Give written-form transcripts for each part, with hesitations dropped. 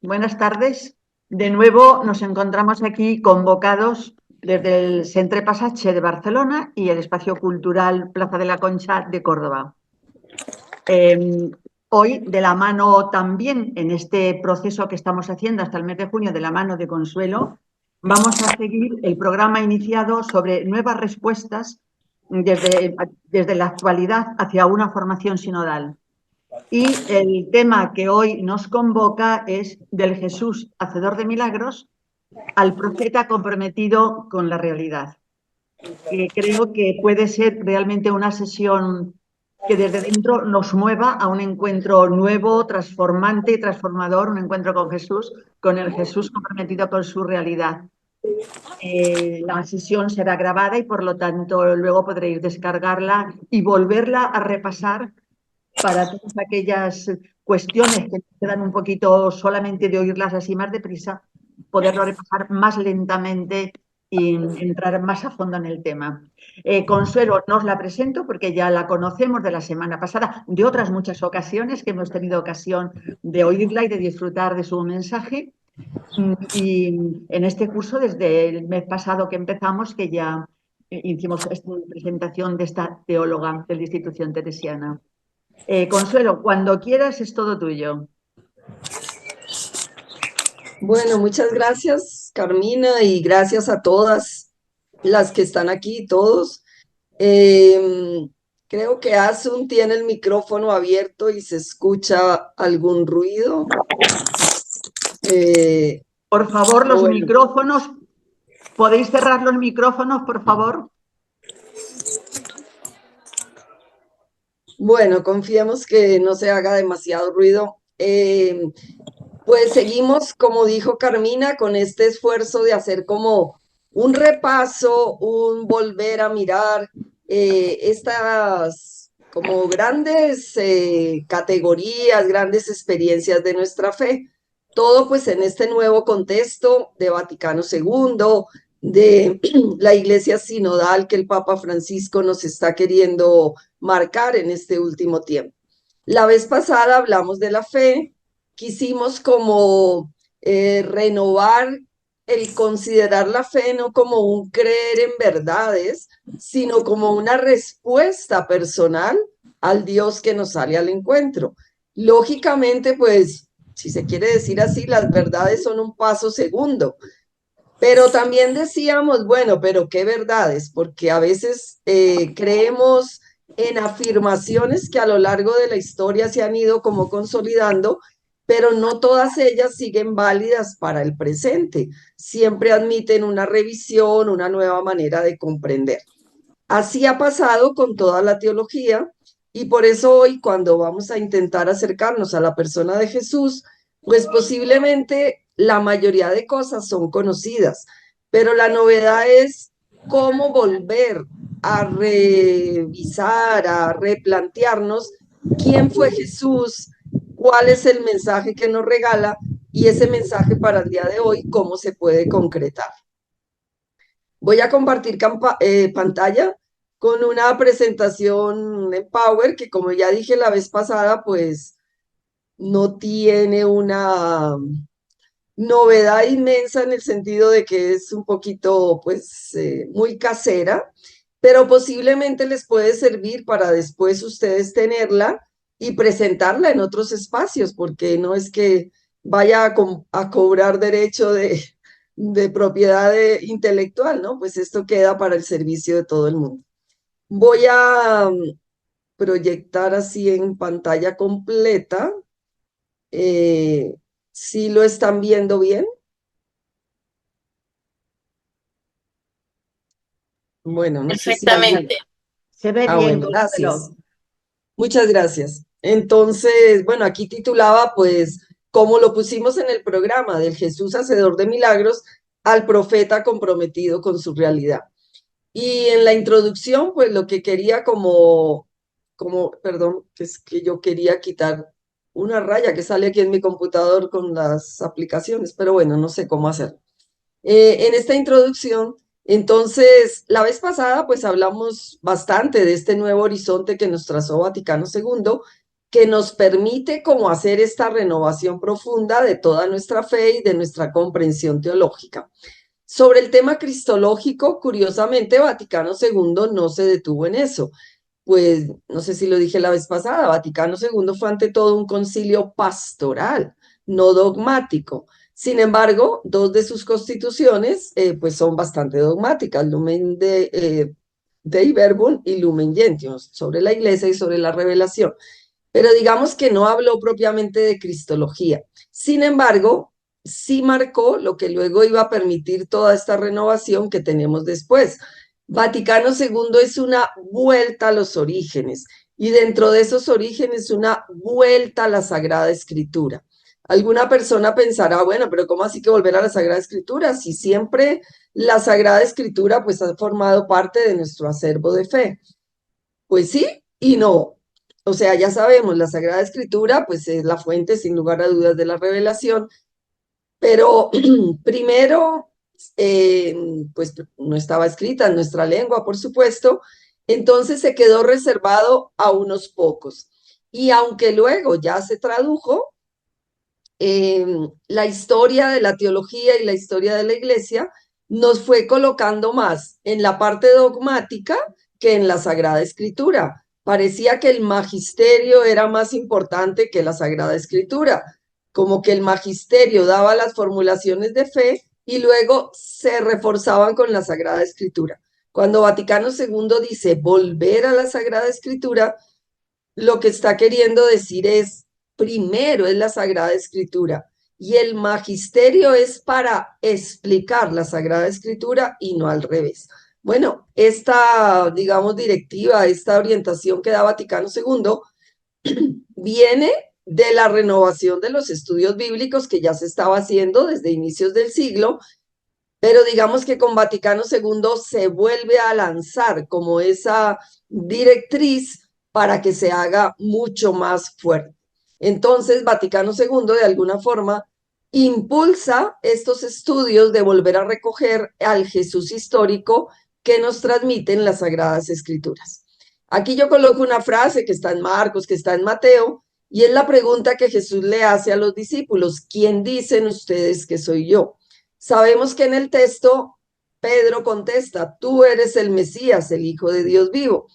Buenas tardes. De nuevo nos encontramos aquí convocados desde el Centre Passatge de Barcelona y el Espacio Cultural Plaza de la Concha de Córdoba. Hoy, de la mano también en este proceso que estamos haciendo hasta el mes de junio, de la mano de Consuelo, vamos a seguir el programa iniciado sobre nuevas respuestas desde la actualidad hacia una formación sinodal. Y el tema que hoy nos convoca es del Jesús hacedor de milagros al profeta comprometido con la realidad. Creo que puede ser realmente una sesión que desde dentro nos mueva a un encuentro nuevo, transformante y transformador, un encuentro con el Jesús comprometido con su realidad. La sesión será grabada y por lo tanto luego podréis descargarla y volverla a repasar para todas aquellas cuestiones que quedan un poquito solamente de oírlas así más deprisa, poderlo repasar más lentamente y entrar más a fondo en el tema. Consuelo, no os la presento porque ya la conocemos de la semana pasada, de otras muchas ocasiones que hemos tenido ocasión de oírla y de disfrutar de su mensaje. Y en este curso, desde el mes pasado que empezamos, que ya hicimos esta presentación de esta teóloga de la institución teresiana. Consuelo, cuando quieras es todo tuyo. Bueno, muchas gracias, Carmina, y gracias a todas las que están aquí, todos. Creo que Asun tiene el micrófono abierto y se escucha algún ruido. Por favor, los bueno. micrófonos, ¿podéis cerrar los micrófonos, por favor? Bueno, confiemos que no se haga demasiado ruido. Pues seguimos, como dijo Carmina, con este esfuerzo de hacer como un repaso, un volver a mirar estas como grandes categorías, grandes experiencias de nuestra fe. Todo pues en este nuevo contexto de Vaticano II, de la Iglesia sinodal que el Papa Francisco nos está queriendo marcar en este último tiempo. La vez pasada hablamos de la fe, quisimos como renovar el considerar la fe no como un creer en verdades, sino como una respuesta personal al Dios que nos sale al encuentro. Lógicamente, pues, si se quiere decir así, las verdades son un paso segundo. Pero también decíamos, bueno, pero ¿qué verdades? Porque a veces creemos en afirmaciones que a lo largo de la historia se han ido como consolidando, pero no todas ellas siguen válidas para el presente. Siempre admiten una revisión, una nueva manera de comprender. Así ha pasado con toda la teología y por eso hoy cuando vamos a intentar acercarnos a la persona de Jesús, pues posiblemente la mayoría de cosas son conocidas, pero la novedad es cómo volver a revisar, a replantearnos quién fue Jesús, cuál es el mensaje que nos regala y ese mensaje para el día de hoy, cómo se puede concretar. Voy a compartir pantalla con una presentación en Power que, como ya dije la vez pasada, pues no tiene una novedad inmensa en el sentido de que es un poquito, pues, muy casera, pero posiblemente les puede servir para después ustedes tenerla y presentarla en otros espacios, porque no es que vaya a cobrar derecho de propiedad intelectual, ¿no? Pues esto queda para el servicio de todo el mundo. Voy a proyectar así en pantalla completa. ¿Sí lo están viendo bien? Bueno, no sé si Perfectamente. Se ve bien, bueno, Consuelo. gracias. Muchas gracias. Entonces, bueno, aquí titulaba, pues, como lo pusimos en el programa del Jesús Hacedor de Milagros al profeta comprometido con su realidad. Y en la introducción, pues, lo que quería perdón, es que yo quería quitar una raya que sale aquí en mi computador con las aplicaciones, pero bueno, no sé cómo hacerlo. en esta introducción. Entonces, la vez pasada, pues hablamos bastante de este nuevo horizonte que nos trazó Vaticano II, que nos permite como hacer esta renovación profunda de toda nuestra fe y de nuestra comprensión teológica. Sobre el tema cristológico, curiosamente, Vaticano II no se detuvo en eso. Pues no sé si lo dije la vez pasada, Vaticano II fue ante todo un concilio pastoral, no dogmático. Sin embargo, dos de sus constituciones pues son bastante dogmáticas, Dei Verbum y Lumen Gentium, sobre la iglesia y sobre la revelación. Pero digamos que no habló propiamente de cristología. Sin embargo, sí marcó lo que luego iba a permitir toda esta renovación que tenemos después. Vaticano II es una vuelta a los orígenes y dentro de esos orígenes una vuelta a la Sagrada Escritura. Alguna persona pensará, bueno, pero ¿cómo así que volver a la Sagrada Escritura? Si siempre la Sagrada Escritura pues ha formado parte de nuestro acervo de fe. Pues sí y no. O sea, ya sabemos, la Sagrada Escritura pues es la fuente sin lugar a dudas de la revelación, pero primero eh, pues no estaba escrita en nuestra lengua, por supuesto, entonces se quedó reservado a unos pocos. Y aunque luego ya se tradujo, la historia de la teología y la historia de la iglesia nos fue colocando más en la parte dogmática que en la Sagrada Escritura. Parecía que el magisterio era más importante que la Sagrada Escritura, como que el magisterio daba las formulaciones de fe y luego se reforzaban con la Sagrada Escritura. Cuando Vaticano II dice volver a la Sagrada Escritura, lo que está queriendo decir es, primero es la Sagrada Escritura y el magisterio es para explicar la Sagrada Escritura y no al revés. Bueno, esta, digamos, directiva, esta orientación que da Vaticano II viene de la renovación de los estudios bíblicos que ya se estaba haciendo desde inicios del siglo, pero digamos que con Vaticano II se vuelve a lanzar como esa directriz para que se haga mucho más fuerte. Entonces, Vaticano II, de alguna forma, impulsa estos estudios de volver a recoger al Jesús histórico que nos transmiten las Sagradas Escrituras. Aquí yo coloco una frase que está en Marcos, que está en Mateo, y es la pregunta que Jesús le hace a los discípulos: ¿quién dicen ustedes que soy yo? Sabemos que en el texto Pedro contesta: tú eres el Mesías, el Hijo de Dios vivo.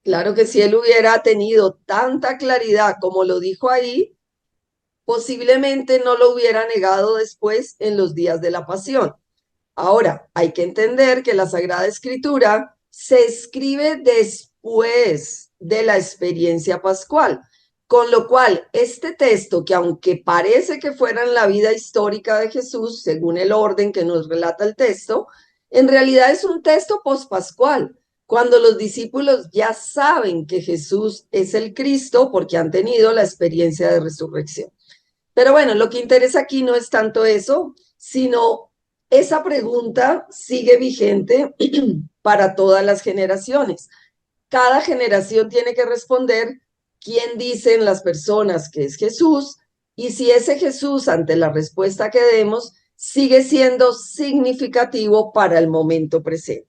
Claro que si él hubiera tenido tanta claridad como lo dijo ahí, posiblemente no lo hubiera negado después en los días de la pasión. Ahora, hay que entender que la Sagrada Escritura se escribe después de la experiencia pascual, con lo cual este texto, que aunque parece que fuera en la vida histórica de Jesús, según el orden que nos relata el texto, en realidad es un texto pospascual, cuando los discípulos ya saben que Jesús es el Cristo porque han tenido la experiencia de resurrección. Pero bueno, lo que interesa aquí no es tanto eso, sino esa pregunta sigue vigente para todas las generaciones. Cada generación tiene que responder quién dicen las personas que es Jesús y si ese Jesús, ante la respuesta que demos, sigue siendo significativo para el momento presente.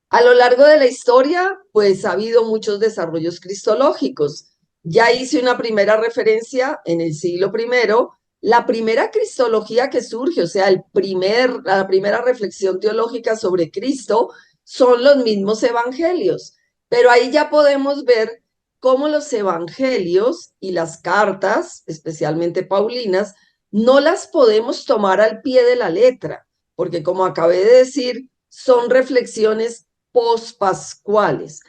A lo largo de la historia, pues ha habido muchos desarrollos cristológicos. Ya hice una primera referencia en el siglo I, la primera cristología que surge, o sea, la primera reflexión teológica sobre Cristo son los mismos evangelios. Pero ahí ya podemos ver cómo los evangelios y las cartas, especialmente paulinas, no las podemos tomar al pie de la letra, porque como acabé de decir, son reflexiones pospascuales.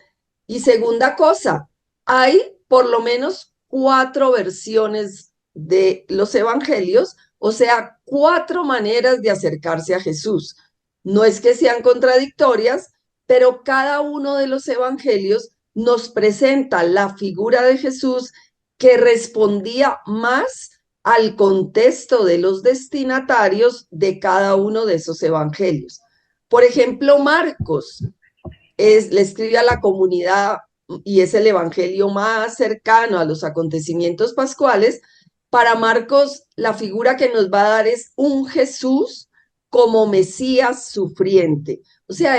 Y segunda cosa, hay por lo menos 4 versiones de los evangelios, o sea, 4 maneras de acercarse a Jesús. No es que sean contradictorias, pero cada uno de los evangelios nos presenta la figura de Jesús que respondía más al contexto de los destinatarios de cada uno de esos evangelios. Por ejemplo, Marcos le escribe a la comunidad y es el evangelio más cercano a los acontecimientos pascuales, Para Marcos, la figura que nos va a dar es un Jesús como Mesías sufriente. O sea,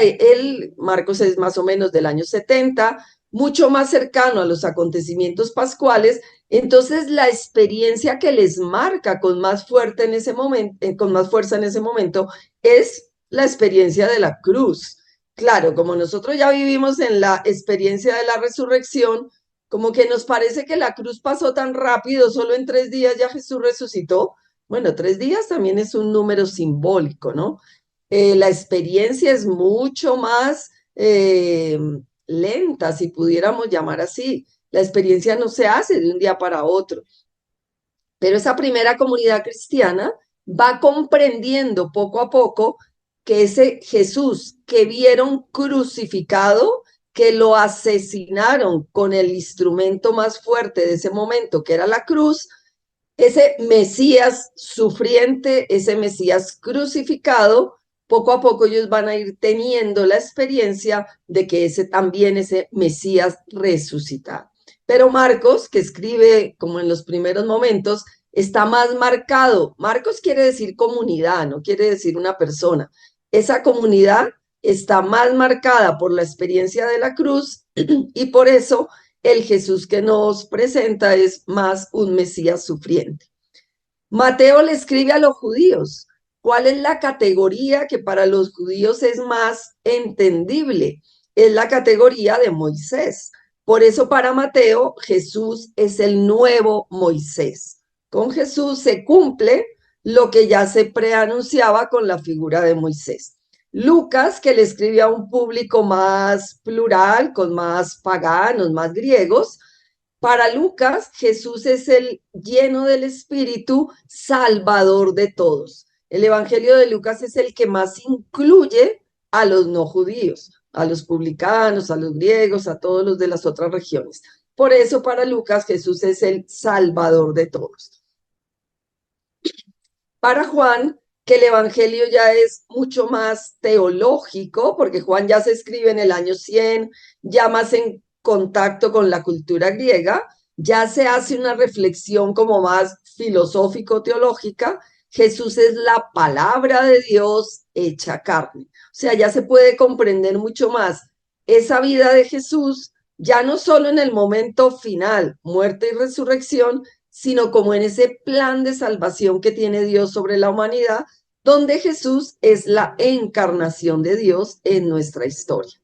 Marcos es más o menos del año 70, mucho más cercano a los acontecimientos pascuales. Entonces, la experiencia que les marca con más fuerza en ese momento es la experiencia de la cruz. Claro, como nosotros ya vivimos en la experiencia de la resurrección, como que nos parece que la cruz pasó tan rápido, solo en 3 días ya Jesús resucitó. Bueno, 3 días también es un número simbólico, ¿no? La experiencia es mucho más lenta, si pudiéramos llamar así. La experiencia no se hace de un día para otro. Pero esa primera comunidad cristiana va comprendiendo poco a poco que ese Jesús que vieron crucificado, que lo asesinaron con el instrumento más fuerte de ese momento, que era la cruz, ese Mesías sufriente, ese Mesías crucificado, poco a poco ellos van a ir teniendo la experiencia de que ese Mesías resucitado. Pero Marcos, que escribe como en los primeros momentos, está más marcado. Marcos quiere decir comunidad, no quiere decir una persona. Esa comunidad está más marcada por la experiencia de la cruz y por eso el Jesús que nos presenta es más un Mesías sufriente. Mateo le escribe a los judíos. ¿Cuál es la categoría que para los judíos es más entendible? Es la categoría de Moisés. Por eso para Mateo Jesús es el nuevo Moisés. Con Jesús se cumple lo que ya se preanunciaba con la figura de Moisés. Lucas, que le escribe a un público más plural, con más paganos, más griegos, para Lucas, Jesús es el lleno del Espíritu, salvador de todos. El Evangelio de Lucas es el que más incluye a los no judíos, a los publicanos, a los griegos, a todos los de las otras regiones. Por eso para Lucas Jesús es el salvador de todos. Para Juan, que el Evangelio ya es mucho más teológico, porque Juan ya se escribe en el año 100, ya más en contacto con la cultura griega, ya se hace una reflexión como más filosófico-teológica. Jesús es la palabra de Dios hecha carne. O sea, ya se puede comprender mucho más esa vida de Jesús, ya no solo en el momento final, muerte y resurrección, sino como en ese plan de salvación que tiene Dios sobre la humanidad, donde Jesús es la encarnación de Dios en nuestra historia.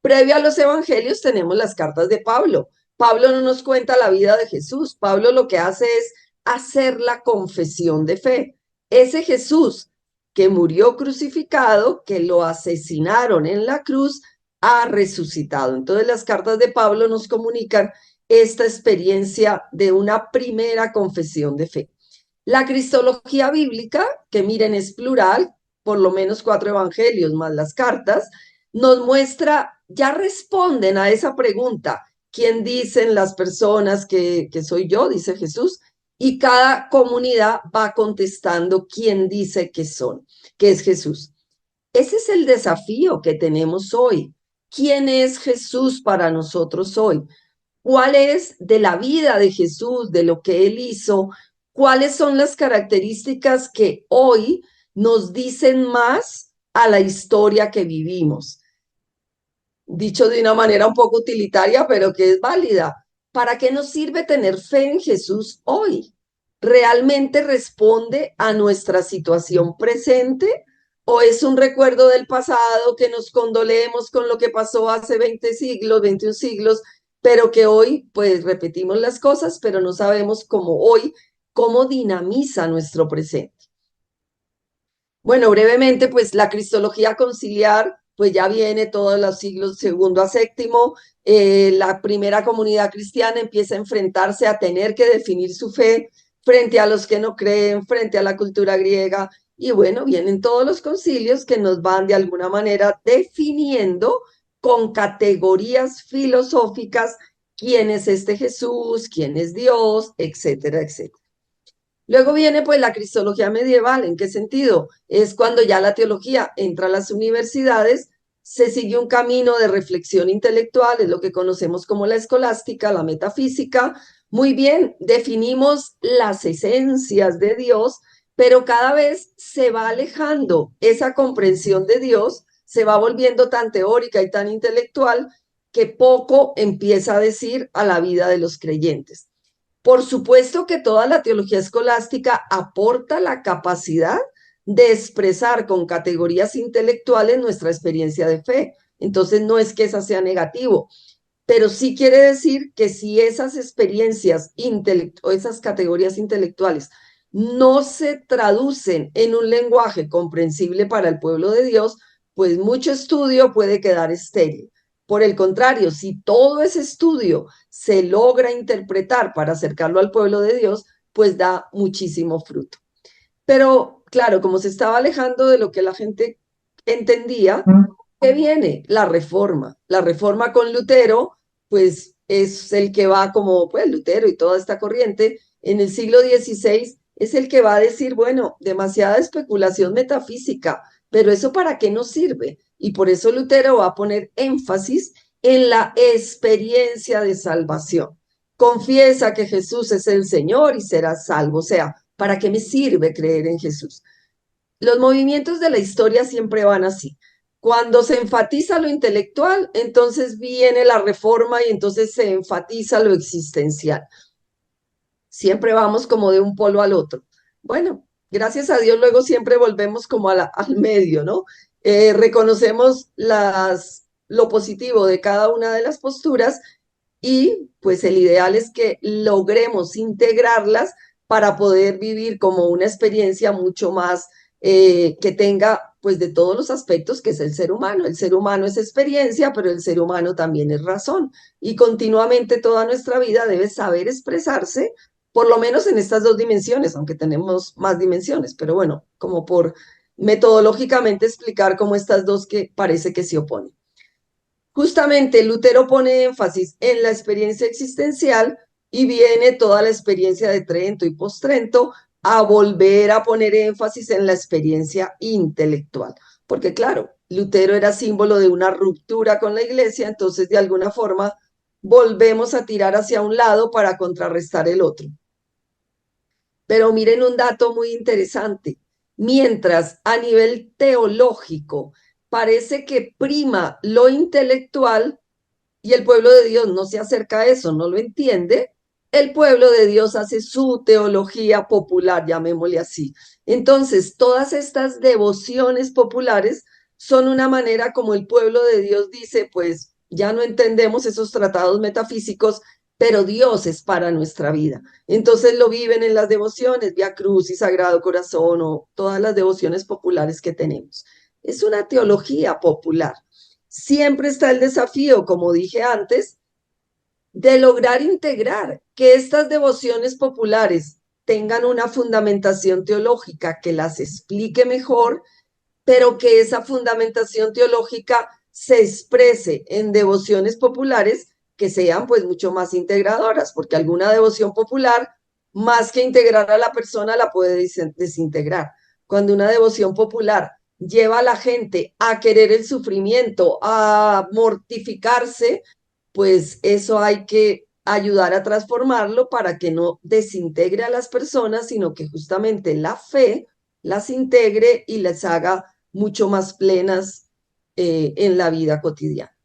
Previo a los evangelios tenemos las cartas de Pablo. Pablo no nos cuenta la vida de Jesús. Pablo lo que hace es hacer la confesión de fe. Ese Jesús que murió crucificado, que lo asesinaron en la cruz, ha resucitado. Entonces las cartas de Pablo nos comunican esta experiencia de una primera confesión de fe. La cristología bíblica, que miren es plural, por lo menos 4 evangelios más las cartas, nos muestra, ya responden a esa pregunta, ¿quién dicen las personas que soy yo? Dice Jesús, y cada comunidad va contestando quién dice que son, que es Jesús. Ese es el desafío que tenemos hoy. ¿Quién es Jesús para nosotros hoy? ¿Cuál es de la vida de Jesús, de lo que él hizo? ¿Cuáles son las características que hoy nos dicen más a la historia que vivimos? Dicho de una manera un poco utilitaria, pero que es válida. ¿Para qué nos sirve tener fe en Jesús hoy? ¿Realmente responde a nuestra situación presente? ¿O es un recuerdo del pasado que nos condolemos con lo que pasó hace 20 siglos, 21 siglos, pero que hoy pues repetimos las cosas, pero no sabemos cómo hoy, cómo dinamiza nuestro presente? Bueno, brevemente, pues la cristología conciliar, pues ya viene todos los siglos segundo a séptimo. La primera comunidad cristiana empieza a enfrentarse a tener que definir su fe frente a los que no creen, frente a la cultura griega. Y bueno, vienen todos los concilios que nos van de alguna manera definiendo con categorías filosóficas quién es este Jesús, quién es Dios, etcétera, etcétera. Luego viene pues la cristología medieval. ¿En qué sentido? Es cuando ya la teología entra a las universidades, se sigue un camino de reflexión intelectual, es lo que conocemos como la escolástica, la metafísica, Muy bien, definimos las esencias de Dios, pero cada vez se va alejando esa comprensión de Dios, se va volviendo tan teórica y tan intelectual que poco empieza a decir a la vida de los creyentes. Por supuesto que toda la teología escolástica aporta la capacidad de expresar con categorías intelectuales nuestra experiencia de fe. Entonces no es que esa sea negativo, pero sí quiere decir que si esas experiencias o esas categorías intelectuales no se traducen en un lenguaje comprensible para el pueblo de Dios, pues mucho estudio puede quedar estéril. Por el contrario, si todo ese estudio se logra interpretar para acercarlo al pueblo de Dios, pues da muchísimo fruto. Pero claro, como se estaba alejando de lo que la gente entendía, ¿qué viene? La reforma con Lutero, pues es el que va como, pues Lutero y toda esta corriente en el siglo XVI es el que va a decir, bueno, demasiada especulación metafísica, pero ¿eso para qué nos sirve? Y por eso Lutero va a poner énfasis en la experiencia de salvación. Confiesa que Jesús es el Señor y serás salvo. O sea, ¿para qué me sirve creer en Jesús? Los movimientos de la historia siempre van así. Cuando se enfatiza lo intelectual, entonces viene la reforma y entonces se enfatiza lo existencial. Siempre vamos como de un polo al otro. Bueno, gracias a Dios luego siempre volvemos como al medio, ¿no? Reconocemos lo positivo de cada una de las posturas y pues el ideal es que logremos integrarlas para poder vivir como una experiencia mucho más que tenga pues de todos los aspectos que es el ser humano. El ser humano es experiencia, pero el ser humano también es razón. Y continuamente toda nuestra vida debe saber expresarse, por lo menos en estas dos dimensiones, aunque tenemos más dimensiones, pero bueno, como por metodológicamente explicar cómo estas dos que parece que se oponen. Justamente Lutero pone énfasis en la experiencia existencial y viene toda la experiencia de Trento y post-Trento a volver a poner énfasis en la experiencia intelectual. Porque claro, Lutero era símbolo de una ruptura con la iglesia, entonces de alguna forma volvemos a tirar hacia un lado para contrarrestar el otro. Pero miren un dato muy interesante. Mientras a nivel teológico parece que prima lo intelectual y el pueblo de Dios no se acerca a eso, no lo entiende, el pueblo de Dios hace su teología popular, llamémosle así. Entonces, todas estas devociones populares son una manera como el pueblo de Dios dice, pues ya no entendemos esos tratados metafísicos, pero Dios es para nuestra vida. Entonces lo viven en las devociones, Vía Crucis, Sagrado Corazón o todas las devociones populares que tenemos. Es una teología popular. Siempre está el desafío, como dije antes, de lograr integrar que estas devociones populares tengan una fundamentación teológica que las explique mejor, pero que esa fundamentación teológica se exprese en devociones populares que sean pues mucho más integradoras, porque alguna devoción popular, más que integrar a la persona, la puede desintegrar. Cuando una devoción popular lleva a la gente a querer el sufrimiento, a mortificarse, pues eso hay que ayudar a transformarlo para que no desintegre a las personas, sino que justamente la fe las integre y les haga mucho más plenas en la vida cotidiana.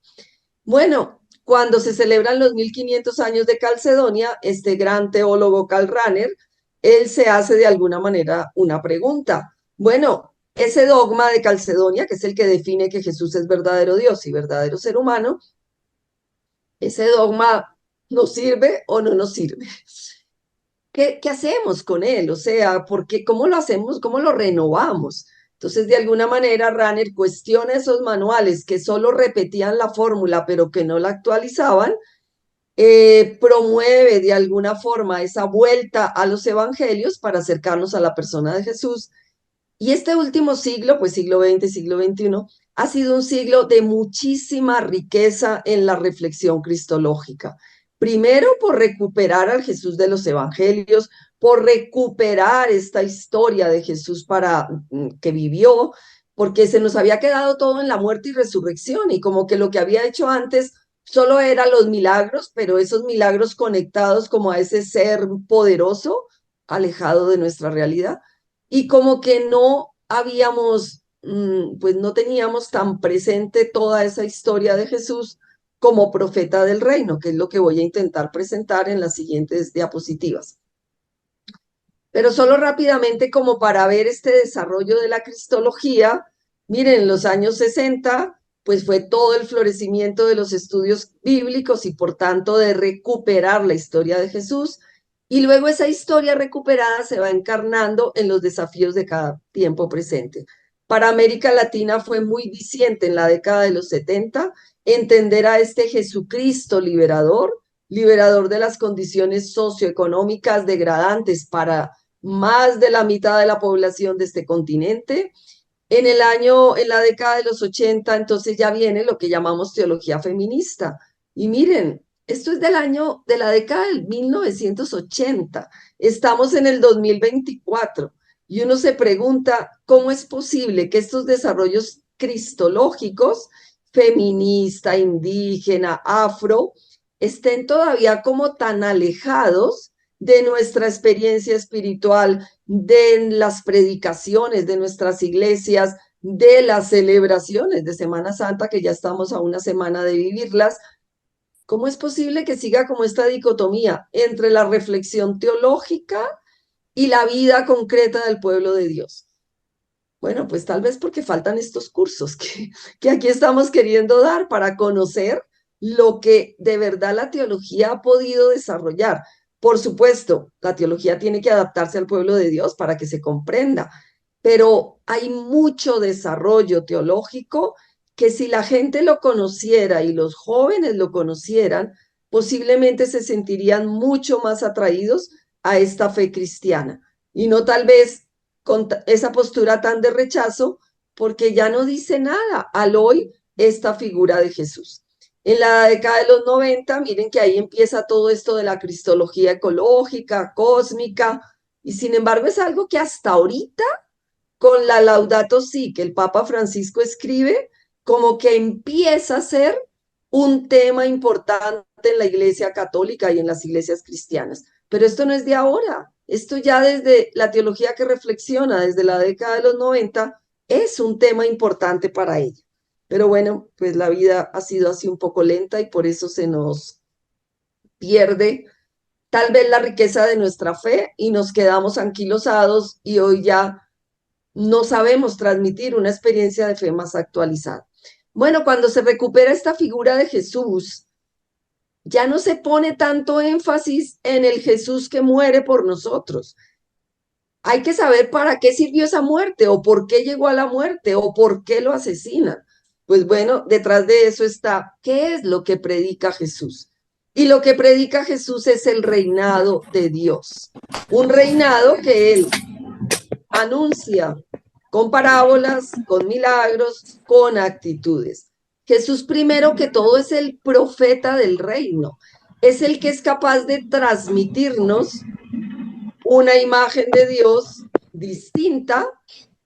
Bueno, cuando se celebran los 1500 años de Calcedonia, este gran teólogo Karl Rahner, él se hace de alguna manera una pregunta. Bueno, ese dogma de Calcedonia, que es el que define que Jesús es verdadero Dios y verdadero ser humano, ese dogma nos sirve o no nos sirve. ¿Qué hacemos con él? O sea, ¿cómo lo hacemos? ¿Cómo lo renovamos? Entonces, de alguna manera, Ranner cuestiona esos manuales que solo repetían la fórmula, pero que no la actualizaban, promueve de alguna forma esa vuelta a los evangelios para acercarnos a la persona de Jesús. Y este último siglo, pues siglo XX, siglo XXI, ha sido un siglo de muchísima riqueza en la reflexión cristológica. Primero, por recuperar al Jesús de los evangelios, por recuperar esta historia de Jesús que vivió, porque se nos había quedado todo en la muerte y resurrección, y como que lo que había hecho antes solo eran los milagros, pero esos milagros conectados como a ese ser poderoso, alejado de nuestra realidad, y como que no habíamos, pues no teníamos tan presente toda esa historia de Jesús como profeta del reino, que es lo que voy a intentar presentar en las siguientes diapositivas. Pero solo rápidamente como para ver este desarrollo de la cristología, miren, en los años 60, pues fue todo el florecimiento de los estudios bíblicos y por tanto de recuperar la historia de Jesús. Y luego esa historia recuperada se va encarnando en los desafíos de cada tiempo presente. Para América Latina fue muy viciente en la década de los 70 entender a este Jesucristo liberador, liberador de las condiciones socioeconómicas degradantes para más de la mitad de la población de este continente. En la década de los 80, entonces ya viene lo que llamamos teología feminista. Y miren, esto es de la década del 1980. Estamos en el 2024 y uno se pregunta cómo es posible que estos desarrollos cristológicos, feminista, indígena, afro, estén todavía como tan alejados de nuestra experiencia espiritual, de las predicaciones de nuestras iglesias, de las celebraciones de Semana Santa, que ya estamos a una semana de vivirlas. ¿Cómo es posible que siga como esta dicotomía entre la reflexión teológica y la vida concreta del pueblo de Dios? Bueno, pues tal vez porque faltan estos cursos que aquí estamos queriendo dar para conocer lo que de verdad la teología ha podido desarrollar. Por supuesto, la teología tiene que adaptarse al pueblo de Dios para que se comprenda, pero hay mucho desarrollo teológico que si la gente lo conociera y los jóvenes lo conocieran, posiblemente se sentirían mucho más atraídos a esta fe cristiana y no tal vez con esa postura tan de rechazo, porque ya no dice nada al hoy esta figura de Jesús. En la década de los 90, miren que ahí empieza todo esto de la cristología ecológica, cósmica, y sin embargo es algo que hasta ahorita, con la Laudato Si, que el Papa Francisco escribe, como que empieza a ser un tema importante en la Iglesia Católica y en las iglesias cristianas. Pero esto no es de ahora, esto ya desde la teología que reflexiona, desde la década de los 90, es un tema importante para ella. Pero bueno, pues la vida ha sido así un poco lenta y por eso se nos pierde tal vez la riqueza de nuestra fe y nos quedamos anquilosados y hoy ya no sabemos transmitir una experiencia de fe más actualizada. Bueno, cuando se recupera esta figura de Jesús, ya no se pone tanto énfasis en el Jesús que muere por nosotros. Hay que saber para qué sirvió esa muerte o por qué llegó a la muerte o por qué lo asesinan. Pues bueno, detrás de eso está, ¿qué es lo que predica Jesús? Y lo que predica Jesús es el reinado de Dios. Un reinado que él anuncia con parábolas, con milagros, con actitudes. Jesús primero que todo es el profeta del reino, es el que es capaz de transmitirnos una imagen de Dios distinta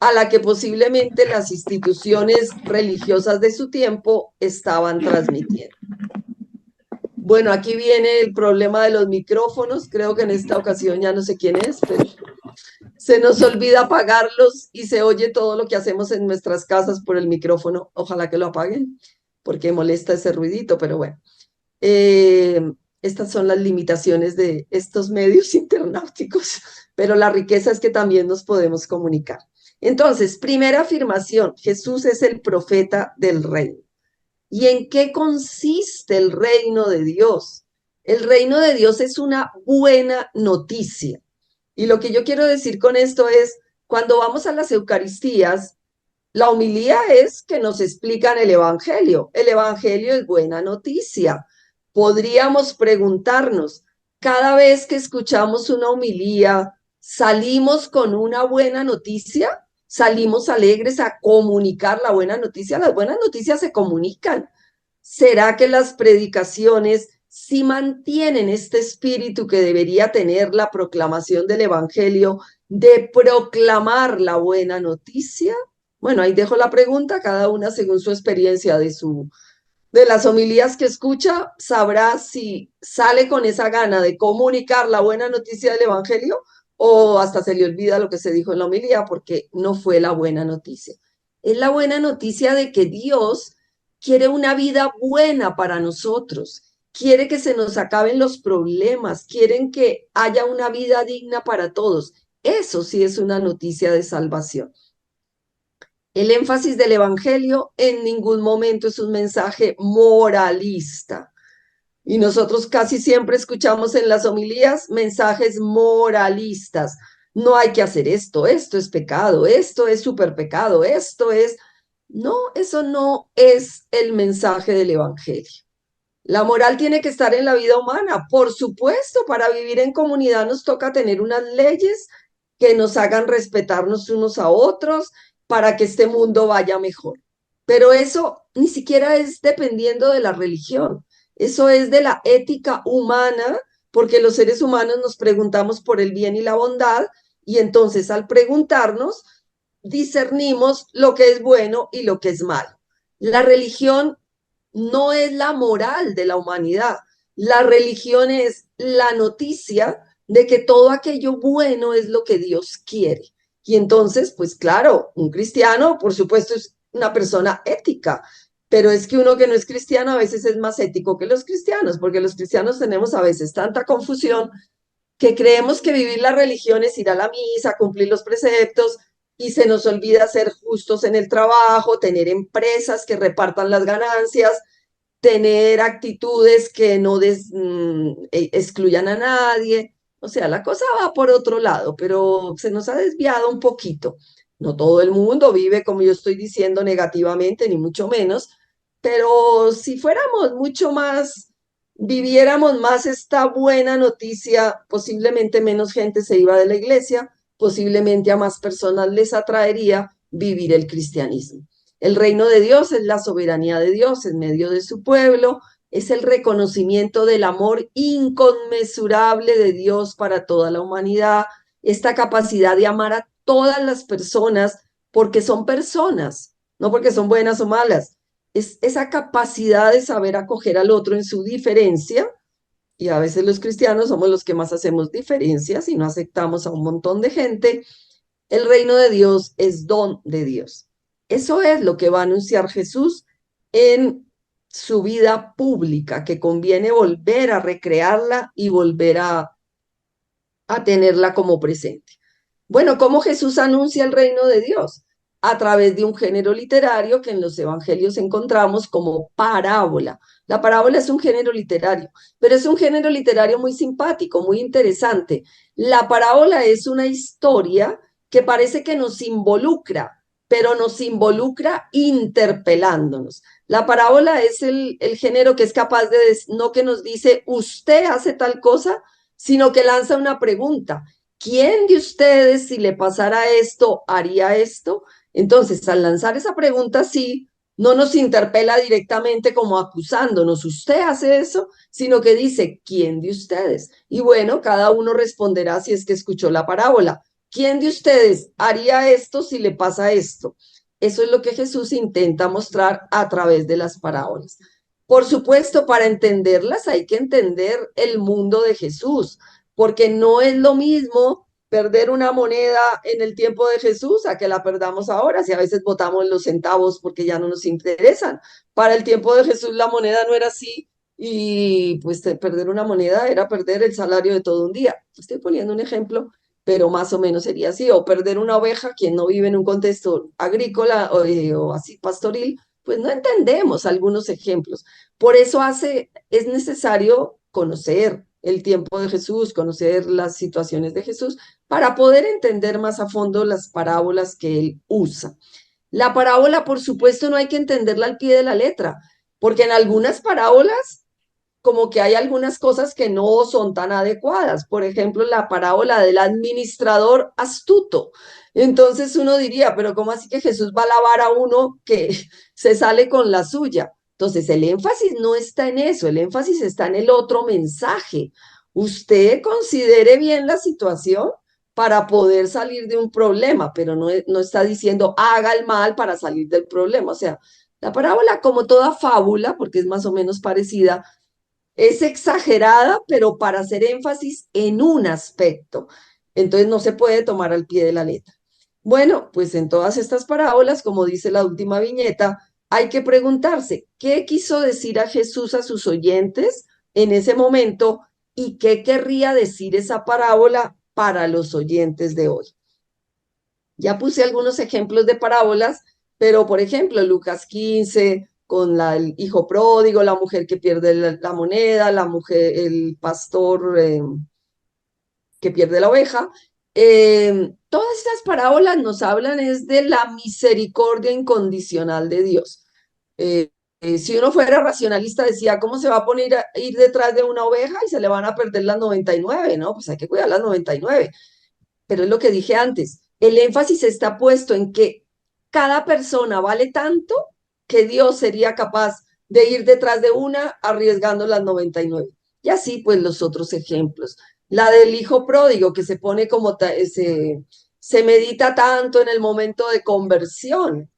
a la que posiblemente las instituciones religiosas de su tiempo estaban transmitiendo. Bueno, aquí viene el problema de los micrófonos, creo que en esta ocasión ya no sé quién es, pero se nos olvida apagarlos y se oye todo lo que hacemos en nuestras casas por el micrófono. Ojalá que lo apaguen, porque molesta ese ruidito, pero bueno. Estas son las limitaciones de estos medios internauticos, pero la riqueza es que también nos podemos comunicar. Entonces, primera afirmación, Jesús es el profeta del reino. ¿Y en qué consiste el reino de Dios? El reino de Dios es una buena noticia. Y lo que yo quiero decir con esto es, cuando vamos a las Eucaristías, la homilía es que nos explican el Evangelio. El Evangelio es buena noticia. Podríamos preguntarnos, cada vez que escuchamos una homilía, ¿salimos con una buena noticia? ¿Salimos alegres a comunicar la buena noticia? Las buenas noticias se comunican. ¿Será que las predicaciones sí mantienen este espíritu que debería tener la proclamación del Evangelio de proclamar la buena noticia? Bueno, ahí dejo la pregunta, cada una según su experiencia de las homilías que escucha, sabrá si sale con esa gana de comunicar la buena noticia del Evangelio o hasta se le olvida lo que se dijo en la homilía porque no fue la buena noticia. Es la buena noticia de que Dios quiere una vida buena para nosotros, quiere que se nos acaben los problemas, quieren que haya una vida digna para todos. Eso sí es una noticia de salvación. El énfasis del Evangelio en ningún momento es un mensaje moralista. Y nosotros casi siempre escuchamos en las homilías mensajes moralistas. No hay que hacer esto es pecado, esto es súper pecado, esto es... No, eso no es el mensaje del Evangelio. La moral tiene que estar en la vida humana. Por supuesto, para vivir en comunidad nos toca tener unas leyes que nos hagan respetarnos unos a otros para que este mundo vaya mejor. Pero eso ni siquiera es dependiendo de la religión. Eso es de la ética humana, porque los seres humanos nos preguntamos por el bien y la bondad, y entonces al preguntarnos, discernimos lo que es bueno y lo que es malo. La religión no es la moral de la humanidad. La religión es la noticia de que todo aquello bueno es lo que Dios quiere. Y entonces, pues claro, un cristiano, por supuesto, es una persona ética, pero es que uno que no es cristiano a veces es más ético que los cristianos, porque los cristianos tenemos a veces tanta confusión que creemos que vivir la religión es ir a la misa, cumplir los preceptos, y se nos olvida ser justos en el trabajo, tener empresas que repartan las ganancias, tener actitudes que no excluyan a nadie. O sea, la cosa va por otro lado, pero se nos ha desviado un poquito. No todo el mundo vive, como yo estoy diciendo, negativamente, ni mucho menos, pero si fuéramos mucho más, viviéramos más esta buena noticia, posiblemente menos gente se iba de la iglesia, posiblemente a más personas les atraería vivir el cristianismo. El reino de Dios es la soberanía de Dios en medio de su pueblo, es el reconocimiento del amor inconmensurable de Dios para toda la humanidad, esta capacidad de amar a todas las personas porque son personas, no porque son buenas o malas. Es esa capacidad de saber acoger al otro en su diferencia, y a veces los cristianos somos los que más hacemos diferencias y no aceptamos a un montón de gente. El reino de Dios es don de Dios. Eso es lo que va a anunciar Jesús en su vida pública, que conviene volver a recrearla y volver a tenerla como presente. Bueno, ¿cómo Jesús anuncia el reino de Dios? A través de un género literario que en los evangelios encontramos como parábola. La parábola es un género literario, pero es un género literario muy simpático, muy interesante. La parábola es una historia que parece que nos involucra, pero nos involucra interpelándonos. La parábola es el género que es capaz de, no que nos dice, usted hace tal cosa, sino que lanza una pregunta. ¿Quién de ustedes, si le pasara esto, haría esto? Entonces, al lanzar esa pregunta, sí, no nos interpela directamente como acusándonos, usted hace eso, sino que dice, ¿quién de ustedes? Y bueno, cada uno responderá si es que escuchó la parábola. ¿Quién de ustedes haría esto si le pasa esto? Eso es lo que Jesús intenta mostrar a través de las parábolas. Por supuesto, para entenderlas hay que entender el mundo de Jesús, porque no es lo mismo perder una moneda en el tiempo de Jesús a que la perdamos ahora, si a veces votamos los centavos porque ya no nos interesan. Para el tiempo de Jesús la moneda no era así y pues perder una moneda era perder el salario de todo un día. Estoy poniendo un ejemplo, pero más o menos sería así, o perder una oveja, quien no vive en un contexto agrícola o así pastoril, pues no entendemos algunos ejemplos. Por eso es necesario conocer el tiempo de Jesús, conocer las situaciones de Jesús, para poder entender más a fondo las parábolas que él usa. La parábola, por supuesto, no hay que entenderla al pie de la letra, porque en algunas parábolas como que hay algunas cosas que no son tan adecuadas. Por ejemplo, la parábola del administrador astuto. Entonces uno diría, pero ¿cómo así que Jesús va a alabar a uno que se sale con la suya? Entonces el énfasis no está en eso, el énfasis está en el otro mensaje. Usted considere bien la situación para poder salir de un problema, pero no está diciendo haga el mal para salir del problema. O sea, La parábola, como toda fábula, porque es más o menos parecida, es exagerada, pero para hacer énfasis en un aspecto. Entonces no se puede tomar al pie de la letra. Bueno, pues en todas estas parábolas, como dice la última viñeta, hay que preguntarse, ¿qué quiso decir a Jesús a sus oyentes en ese momento y qué querría decir esa parábola para los oyentes de hoy? Ya puse algunos ejemplos de parábolas, pero por ejemplo, Lucas 15, con el hijo pródigo, la mujer que pierde la moneda, la mujer, el pastor que pierde la oveja. Todas estas parábolas nos hablan es de la misericordia incondicional de Dios. Si uno fuera racionalista, decía, ¿cómo se va a poner a ir detrás de una oveja y se le van a perder las 99? No, pues hay que cuidar las 99. Pero es lo que dije antes, el énfasis está puesto en que cada persona vale tanto que Dios sería capaz de ir detrás de una arriesgando las 99. Y así pues los otros ejemplos. La del hijo pródigo que se pone como se medita tanto en el momento de conversión.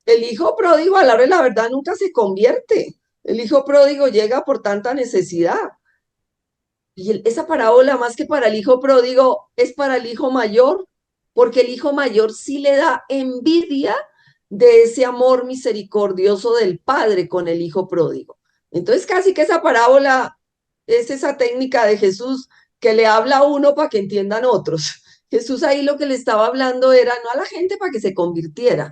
El hijo pródigo a la hora de la verdad nunca se convierte. El hijo pródigo llega por tanta necesidad. Y esa parábola, más que para el hijo pródigo, es para el hijo mayor, porque el hijo mayor sí le da envidia de ese amor misericordioso del padre con el hijo pródigo. Entonces, casi que esa parábola es esa técnica de Jesús que le habla a uno para que entiendan otros. Jesús ahí lo que le estaba hablando era no a la gente para que se convirtiera,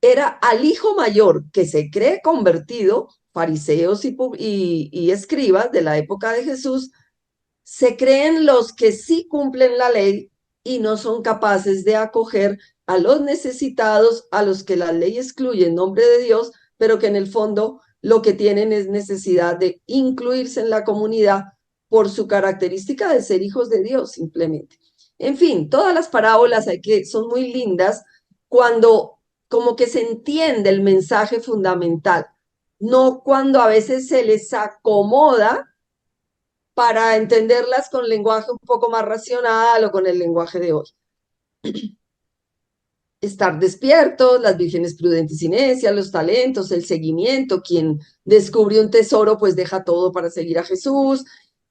era al hijo mayor que se cree convertido, fariseos y escribas de la época de Jesús, se creen los que sí cumplen la ley y no son capaces de acoger a los necesitados, a los que la ley excluye en nombre de Dios, pero que en el fondo lo que tienen es necesidad de incluirse en la comunidad por su característica de ser hijos de Dios, simplemente. En fin, todas las parábolas son muy lindas cuando como que se entiende el mensaje fundamental, no cuando a veces se les acomoda para entenderlas con lenguaje un poco más racional o con el lenguaje de hoy. Estar despiertos, las vírgenes prudentes y necias, los talentos, el seguimiento, quien descubre un tesoro pues deja todo para seguir a Jesús.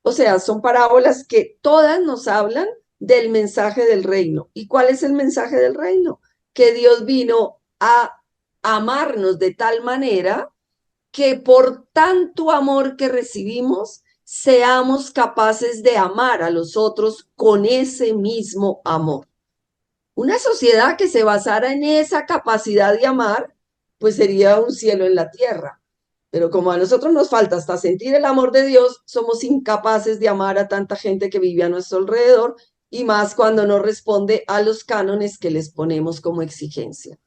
O sea, son parábolas que todas nos hablan del mensaje del reino. ¿Y cuál es el mensaje del reino? Que Dios vino a amarnos de tal manera que por tanto amor que recibimos, seamos capaces de amar a los otros con ese mismo amor. Una sociedad que se basara en esa capacidad de amar, pues sería un cielo en la tierra. Pero como a nosotros nos falta hasta sentir el amor de Dios, somos incapaces de amar a tanta gente que vive a nuestro alrededor y más cuando no responde a los cánones que les ponemos como exigencia.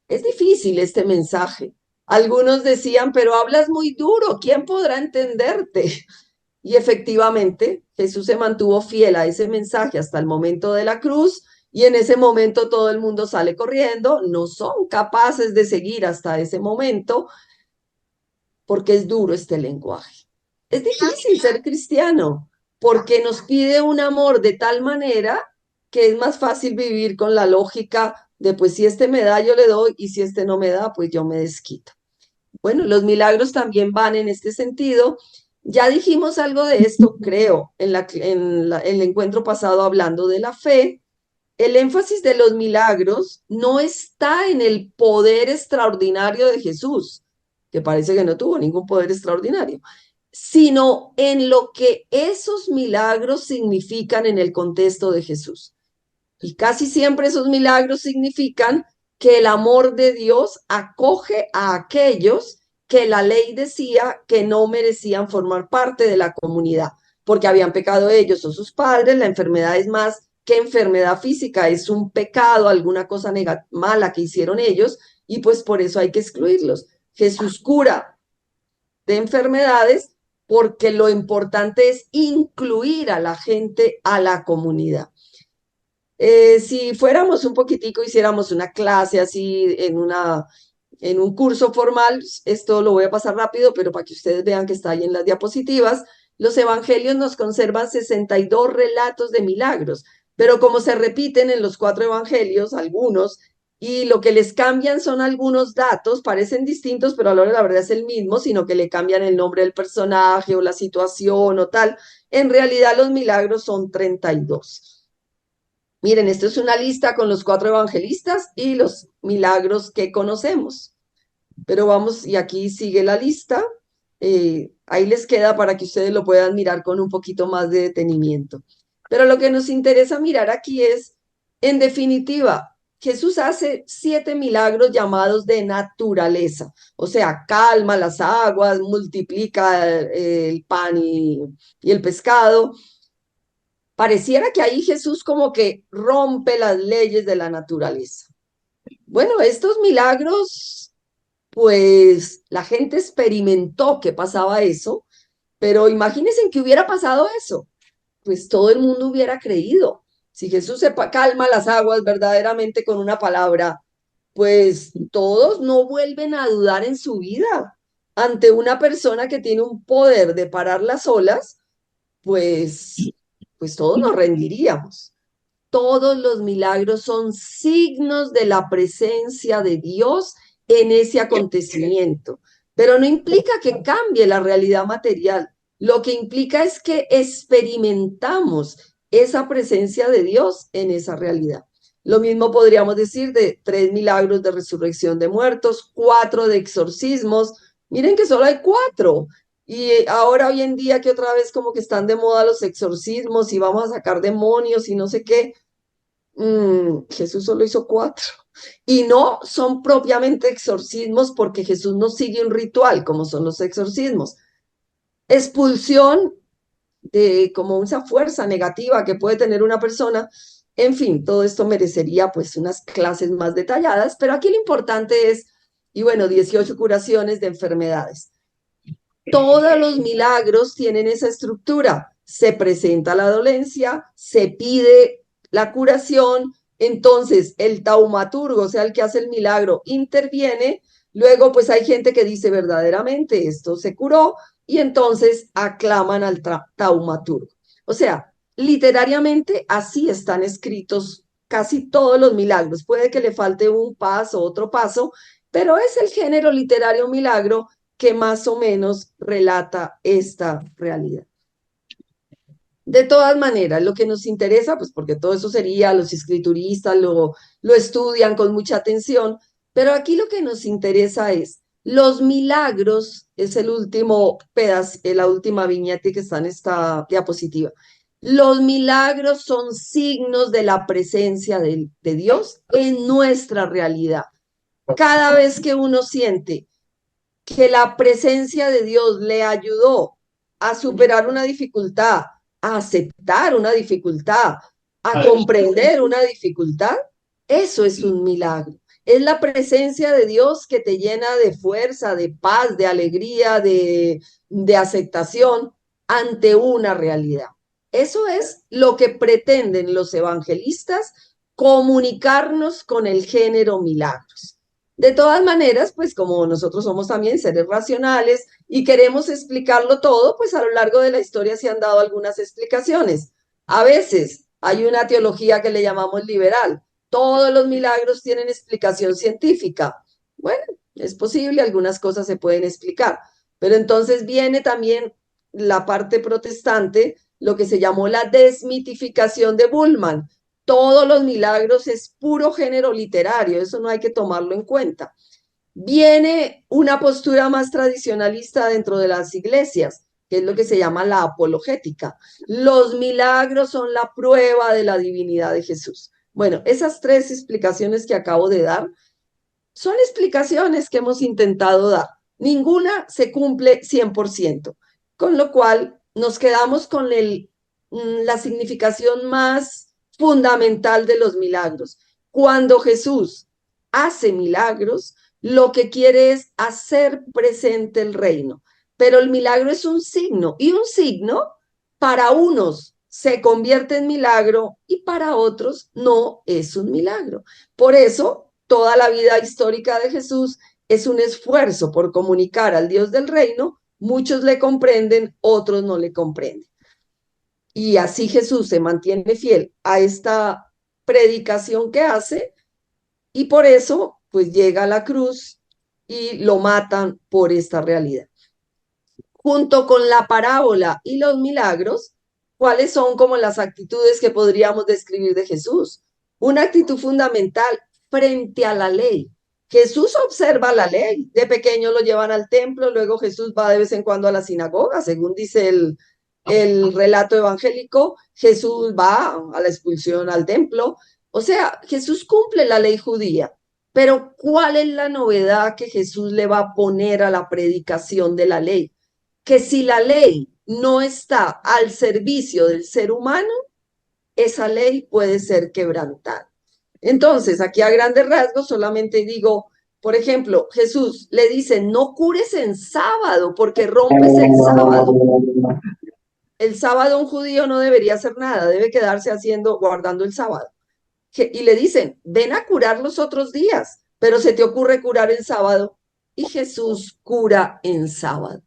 Es difícil este mensaje. Algunos decían, pero hablas muy duro, ¿quién podrá entenderte? Y efectivamente, Jesús se mantuvo fiel a ese mensaje hasta el momento de la cruz y en ese momento todo el mundo sale corriendo, no son capaces de seguir hasta ese momento porque es duro este lenguaje. Es difícil ser cristiano porque nos pide un amor de tal manera que es más fácil vivir con la lógica de pues si este me da yo le doy y si este no me da pues yo me desquito. Bueno, los milagros también van en este sentido. Ya dijimos algo de esto, creo, en el encuentro pasado hablando de la fe. El énfasis de los milagros no está en el poder extraordinario de Jesús, que parece que no tuvo ningún poder extraordinario, sino en lo que esos milagros significan en el contexto de Jesús. Y casi siempre esos milagros significan que el amor de Dios acoge a aquellos que la ley decía que no merecían formar parte de la comunidad, porque habían pecado ellos o sus padres. La enfermedad es más que enfermedad física, es un pecado, alguna cosa mala que hicieron ellos, y pues por eso hay que excluirlos. Jesús cura de enfermedades porque lo importante es incluir a la gente a la comunidad. Si fuéramos un poquitico, hiciéramos una clase así en un curso formal, esto lo voy a pasar rápido, pero para que ustedes vean que está ahí en las diapositivas, los evangelios nos conservan 62 relatos de milagros, pero como se repiten en los 4 evangelios, algunos, y lo que les cambian son algunos datos, parecen distintos, pero a la hora de la verdad es el mismo, sino que le cambian el nombre del personaje o la situación o tal. En realidad los milagros son 32. Miren, esto es una lista con los 4 evangelistas y los milagros que conocemos. Pero vamos, y aquí sigue la lista. Ahí les queda para que ustedes lo puedan mirar con un poquito más de detenimiento. Pero lo que nos interesa mirar aquí es, en definitiva, Jesús hace 7 milagros llamados de naturaleza. O sea, calma las aguas, multiplica el pan y el pescado. Pareciera que ahí Jesús como que rompe las leyes de la naturaleza. Bueno, estos milagros, pues la gente experimentó que pasaba eso, pero imagínense que hubiera pasado eso, pues todo el mundo hubiera creído. Si Jesús se calma las aguas verdaderamente con una palabra, pues todos no vuelven a dudar en su vida. Ante una persona que tiene un poder de parar las olas, pues, pues todos nos rendiríamos. Todos los milagros son signos de la presencia de Dios en ese acontecimiento, pero no implica que cambie la realidad material. Lo que implica es que experimentamos esa presencia de Dios en esa realidad. Lo mismo podríamos decir de 3 milagros de resurrección de muertos, 4 de exorcismos. Miren que solo hay 4. Y ahora hoy en día que otra vez como que están de moda los exorcismos y vamos a sacar demonios y no sé qué. Jesús solo hizo 4. Y no son propiamente exorcismos porque Jesús no sigue un ritual como son los exorcismos. Expulsión de como esa fuerza negativa que puede tener una persona. En fin, todo esto merecería pues unas clases más detalladas, pero aquí lo importante es, y bueno, 18 curaciones de enfermedades. Todos los milagros tienen esa estructura. Se presenta la dolencia, se pide la curación, entonces el taumaturgo, o sea, el que hace el milagro, interviene. Luego, pues hay gente que dice verdaderamente esto se curó y entonces aclaman al taumaturgo. O sea, literariamente así están escritos casi todos los milagros. Puede que le falte un paso, otro paso, pero es el género literario milagro que más o menos relata esta realidad. De todas maneras, lo que nos interesa, pues porque todo eso sería, los escrituristas lo estudian con mucha atención, pero aquí lo que nos interesa es los milagros, es el último pedazo, la última viñeta que está en esta diapositiva. Los milagros son signos de la presencia de Dios en nuestra realidad. Cada vez que uno siente que la presencia de Dios le ayudó a superar una dificultad, a aceptar una dificultad, a comprender una dificultad, eso es un milagro. Es la presencia de Dios que te llena de fuerza, de paz, de alegría, de aceptación ante una realidad. Eso es lo que pretenden los evangelistas, comunicarnos con el género milagros. De todas maneras, pues como nosotros somos también seres racionales y queremos explicarlo todo, pues a lo largo de la historia se han dado algunas explicaciones. A veces hay una teología que le llamamos liberal. Todos los milagros tienen explicación científica. Bueno, es posible, algunas cosas se pueden explicar. Pero entonces viene también la parte protestante, lo que se llamó la desmitificación de Bullmann. Todos los milagros es puro género literario, eso no hay que tomarlo en cuenta. Viene una postura más tradicionalista dentro de las iglesias, que es lo que se llama la apologética. Los milagros son la prueba de la divinidad de Jesús. Bueno, esas 3 explicaciones que acabo de dar son explicaciones que hemos intentado dar. Ninguna se cumple 100%, con lo cual nos quedamos con la significación más fundamental de los milagros. Cuando Jesús hace milagros, lo que quiere es hacer presente el reino, pero el milagro es un signo y un signo para unos se convierte en milagro y para otros no es un milagro. Por eso, toda la vida histórica de Jesús es un esfuerzo por comunicar al Dios del reino. Muchos le comprenden, otros no le comprenden. Y así Jesús se mantiene fiel a esta predicación que hace Y por eso, pues llega a la cruz y lo matan por esta realidad. Junto con la parábola y los milagros, ¿cuáles son como las actitudes que podríamos describir de Jesús? Una actitud fundamental frente a la ley. Jesús observa la ley. De pequeño lo llevan al templo, luego Jesús va de vez en cuando a la sinagoga, según dice el relato evangélico, Jesús va a la expulsión al templo. O sea, Jesús cumple la ley judía. Pero ¿cuál es la novedad que Jesús le va a poner a la predicación de la ley? Que si la ley no está al servicio del ser humano, esa ley puede ser quebrantada. Entonces, aquí a grandes rasgos solamente digo, por ejemplo, Jesús le dice, no cures en sábado porque rompes el sábado. El sábado un judío no debería hacer nada, debe quedarse guardando el sábado. Y le dicen, ven a curar los otros días, pero se te ocurre curar en sábado. Y Jesús cura en sábado.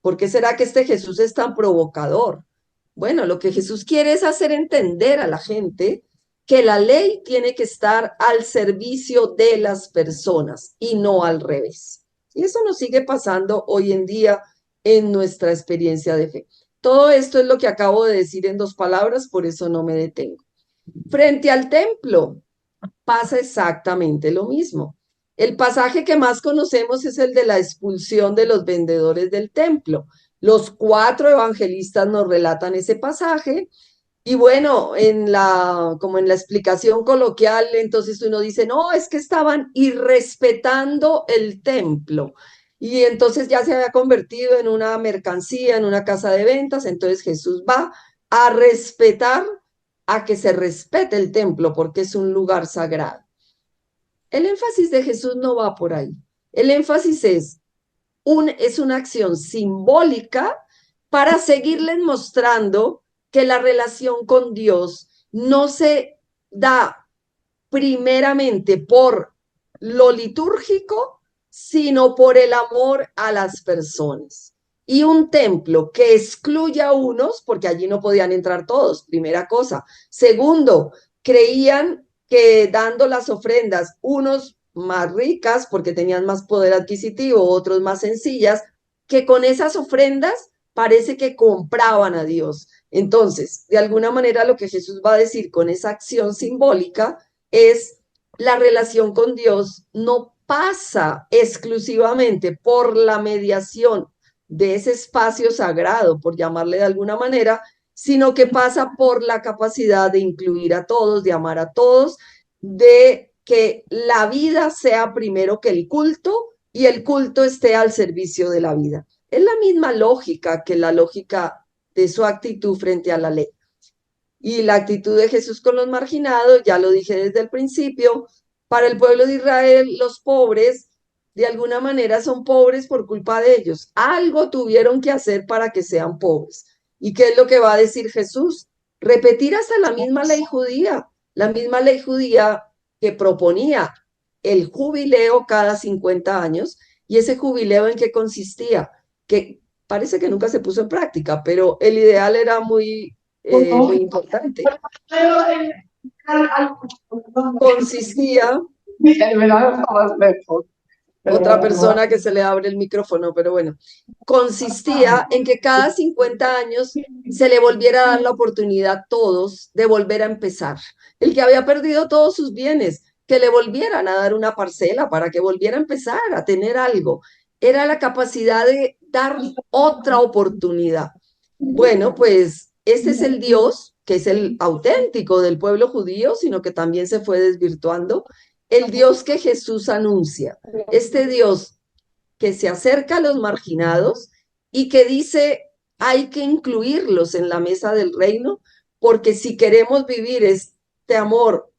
¿Por qué será que este Jesús es tan provocador? Bueno, lo que Jesús quiere es hacer entender a la gente que la ley tiene que estar al servicio de las personas y no al revés. Y eso nos sigue pasando hoy en día en nuestra experiencia de fe. Todo esto es lo que acabo de decir en 2 palabras, por eso no me detengo. Frente al templo pasa exactamente lo mismo. El pasaje que más conocemos es el de la expulsión de los vendedores del templo. Los 4 evangelistas nos relatan ese pasaje y bueno, como en la explicación coloquial, entonces uno dice, no, es que estaban irrespetando el templo. Y entonces ya se había convertido en una mercancía, en una casa de ventas. Entonces Jesús va a respetar, a que se respete el templo porque es un lugar sagrado. El énfasis de Jesús no va por ahí. El énfasis es una acción simbólica para seguirles mostrando que la relación con Dios no se da primeramente por lo litúrgico, sino por el amor a las personas. Y un templo que excluya a unos, porque allí no podían entrar todos, primera cosa. Segundo, creían que dando las ofrendas, unos más ricas porque tenían más poder adquisitivo, otros más sencillas, que con esas ofrendas parece que compraban a Dios. Entonces, de alguna manera lo que Jesús va a decir con esa acción simbólica es la relación con Dios no pasa exclusivamente por la mediación de ese espacio sagrado, por llamarle de alguna manera, sino que pasa por la capacidad de incluir a todos, de amar a todos, de que la vida sea primero que el culto y el culto esté al servicio de la vida. Es la misma lógica que la lógica de su actitud frente a la ley. Y la actitud de Jesús con los marginados, ya lo dije desde el principio, para el pueblo de Israel, los pobres, de alguna manera son pobres por culpa de ellos. Algo tuvieron que hacer para que sean pobres. ¿Y qué es lo que va a decir Jesús? Repetir hasta la misma ley judía que proponía el jubileo cada 50 años. ¿Y ese jubileo en qué consistía? Que parece que nunca se puso en práctica, pero el ideal era muy importante. Consistía, otra persona que se le abre el micrófono, pero bueno, consistía en que cada 50 años se le volviera a dar la oportunidad a todos de volver a empezar. El que había perdido todos sus bienes, que le volvieran a dar una parcela para que volviera a empezar a tener algo. Era la capacidad de dar otra oportunidad. Bueno, pues este es el Dios, que es el auténtico del pueblo judío, sino que también se fue desvirtuando, el Dios que Jesús anuncia, este Dios que se acerca a los marginados y que dice, hay que incluirlos en la mesa del reino, porque si queremos vivir este amor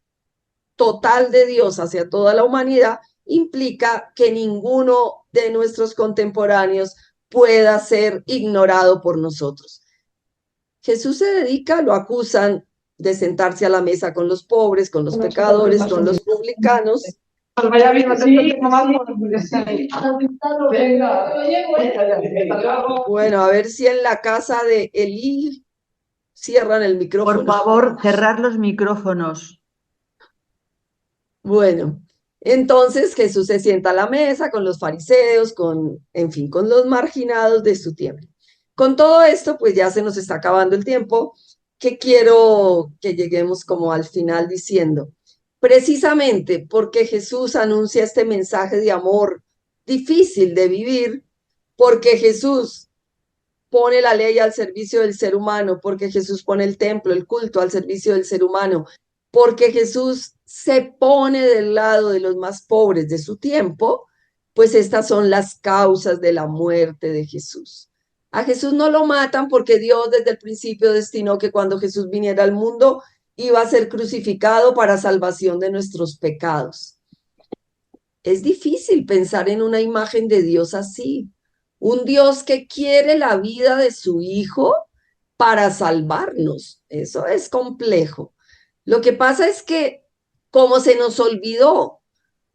total de Dios hacia toda la humanidad, implica que ninguno de nuestros contemporáneos pueda ser ignorado por nosotros. Jesús se dedica, lo acusan de sentarse a la mesa con los pobres, con los pecadores, con los publicanos. Bueno, a ver si en la casa de Elí cierran el micrófono. Por favor, cerrar los micrófonos. Bueno, Entonces Jesús se sienta a la mesa con los fariseos, en fin, con los marginados de su tiempo. Con todo esto, pues ya se nos está acabando el tiempo, que quiero que lleguemos como al final diciendo, precisamente porque Jesús anuncia este mensaje de amor difícil de vivir, porque Jesús pone la ley al servicio del ser humano, porque Jesús pone el templo, el culto al servicio del ser humano, porque Jesús se pone del lado de los más pobres de su tiempo, pues estas son las causas de la muerte de Jesús. A Jesús no lo matan porque Dios desde el principio destinó que cuando Jesús viniera al mundo iba a ser crucificado para salvación de nuestros pecados. Es difícil pensar en una imagen de Dios así, un Dios que quiere la vida de su Hijo para salvarnos. Eso es complejo. Lo que pasa es que como se nos olvidó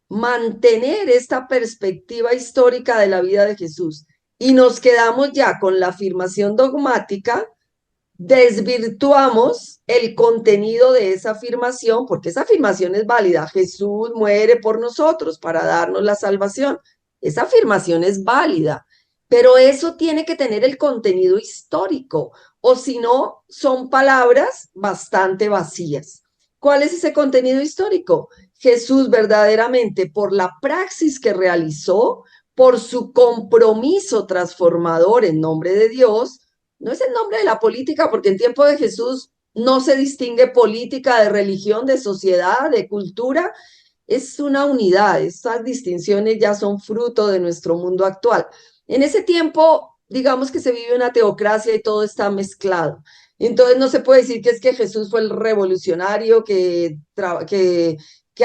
mantener esta perspectiva histórica de la vida de Jesús y nos quedamos ya con la afirmación dogmática, desvirtuamos el contenido de esa afirmación, porque esa afirmación es válida. Jesús muere por nosotros para darnos la salvación. Esa afirmación es válida, pero eso tiene que tener el contenido histórico, o si no, son palabras bastante vacías. ¿Cuál es ese contenido histórico? Jesús verdaderamente, por la praxis que realizó, por su compromiso transformador en nombre de Dios, no es el nombre de la política, porque en tiempo de Jesús no se distingue política de religión, de sociedad, de cultura. Es una unidad. Estas distinciones ya son fruto de nuestro mundo actual. En ese tiempo, digamos que se vive una teocracia y todo está mezclado. Entonces no se puede decir que es que Jesús fue el revolucionario que